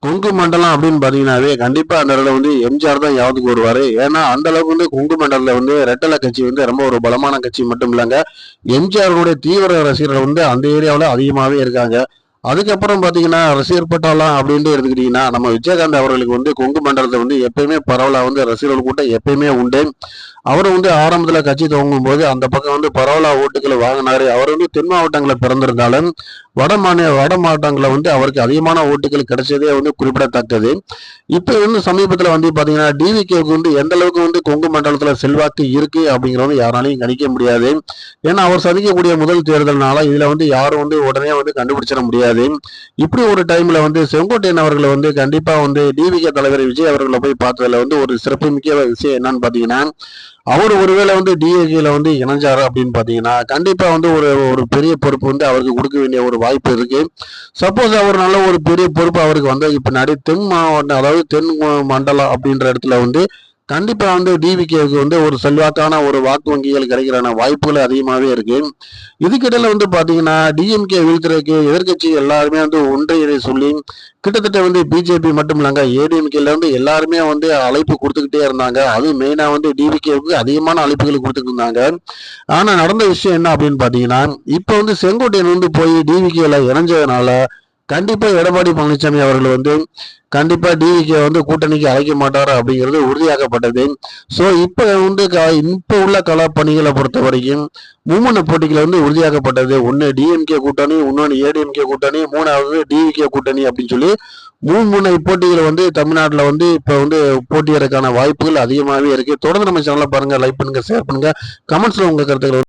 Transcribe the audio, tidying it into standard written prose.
கொங்கு மண்டலம் அப்படின்னு பாத்தீங்கன்னாவே கண்டிப்பா அந்த இடத்துல வந்து எம்ஜிஆர் தான் யாவதுக்கு வருவாரு. ஏன்னா அந்த அளவுக்கு வந்து கொங்கு மண்டலத்துல வந்து ரெட்டலை கட்சி வந்து ரொம்ப ஒரு பலமான கட்சி மட்டும் இல்லைங்க. எம்ஜிஆருடைய தீவிர ரசிகர்கள் வந்து அந்த ஏரியாவில் அதிகமாகவே இருக்காங்க. அதுக்கப்புறம் பாத்தீங்கன்னா ரசிகர் பட்டாளம் அப்படின்ட்டு எடுத்துக்கிட்டீங்கன்னா நம்ம விஜயகாந்த் அவர்களுக்கு வந்து கொங்கு மண்டலத்தை வந்து எப்பயுமே பரவலா வந்து ரசிகர்கள் கூட்டம் எப்பயுமே உண்டு. அவர் வந்து ஆரம்பத்துல கட்சி துவங்கும் போது அந்த பக்கம் வந்து பரவலா ஓட்டுகளை வாங்கினாரு. அவர் வந்து தென் மாவட்டங்களை பிறந்திருந்தாலும் வட மாவட்டங்களை வந்து அவருக்கு அதிகமான ஓட்டுகள் கிடைச்சதே வந்து குறிப்பிடத்தக்கது. இப்ப வந்து சமீபத்துல வந்து பாத்தீங்கன்னா டிவிகேவுக்கு வந்து எந்த அளவுக்கு வந்து கொங்கு மண்டலத்துல செல்வாக்கு இருக்கு அப்படிங்கறது யாராலையும் கணிக்க முடியாது. ஏன்னா அவர் சந்திக்கக்கூடிய முதல் தேர்தல்னால இதுல வந்து யாரும் வந்து உடனே வந்து கண்டுபிடிச்சிட முடியாது. இப்படி ஒரு டைம்ல வந்து செங்கோட்டையன் அவர்களை வந்து கண்டிப்பா வந்து டிவிகே தலைவர் விஜய் அவர்களை போய் பார்த்ததுல வந்து ஒரு சிறப்புமிக்க விஷயம் என்னன்னு பாத்தீங்கன்னா அவர் ஒருவேளை வந்து டிஏகேல வந்து இணைஞ்சாரு அப்படின்னு பாத்தீங்கன்னா கண்டிப்பா வந்து ஒரு ஒரு பெரிய பொறுப்பு வந்து அவருக்கு கொடுக்க வேண்டிய ஒரு வாய்ப்பு இருக்கு. சப்போஸ் அவர் நல்ல ஒரு பெரிய பொறுப்பு அவருக்கு வந்ததுக்கு பின்னாடி தென் மாவட்டம் அதாவது தென் மண்டலம் அப்படின்ற இடத்துல வந்து கண்டிப்பா வந்து டிவிகேவுக்கு வந்து ஒரு செல்வாக்கான ஒரு வாக்கு வங்கிகள் கிடைக்கிறான வாய்ப்புகள் அதிகமாகவே இருக்கு. இதுக்கிடையில வந்து பாத்தீங்கன்னா டிஎம்கே வீழ்த்துறதுக்கு எதிர்கட்சி எல்லாருமே வந்து ஒன்றியதை சொல்லி கிட்டத்தட்ட வந்து பிஜேபி மட்டும் இல்லைங்க ஏடிஎம்கேல இருந்து எல்லாருமே வந்து அழைப்பு கொடுத்துக்கிட்டே இருந்தாங்க. அதுவும் மெயினா வந்து டிவிகேவுக்கு அதிகமான அழைப்புகள் கொடுத்துட்டு இருந்தாங்க. ஆனா நடந்த விஷயம் என்ன அப்படின்னு பாத்தீங்கன்னா இப்ப வந்து செங்கோட்டையன் வந்து போய் டிவிகேல இணைஞ்சதுனால கண்டிப்பா எடப்பாடி பழனிசாமி அவர்கள் வந்து கண்டிப்பா டிவிகே வந்து கூட்டணிக்கு அழைக்க மாட்டாரு அப்படிங்கிறது உறுதியாக்கப்பட்டது. சோ இப்ப வந்து இப்ப உள்ள கள பணிகளை பொறுத்த வரைக்கும் மும்முனை போட்டிகளை வந்து உறுதியாக்கப்பட்டது. ஒன்னு டிஎம்கே கூட்டணி, இன்னொன்னு ஏடிஎம்கே கூட்டணி, மூணாவது டிவிகே கூட்டணி அப்படின்னு சொல்லி மும்முனை போட்டிகளை வந்து தமிழ்நாட்டுல வந்து இப்ப வந்து போட்டியறதுக்கான வாய்ப்புகள் அதிகமாகவே இருக்கு. தொடர்ந்து நம்ம சேனலை பாருங்க, லைக் பண்ணுங்க, ஷேர் பண்ணுங்க, கமெண்ட்ஸ்ல உங்க கருத்துக்களை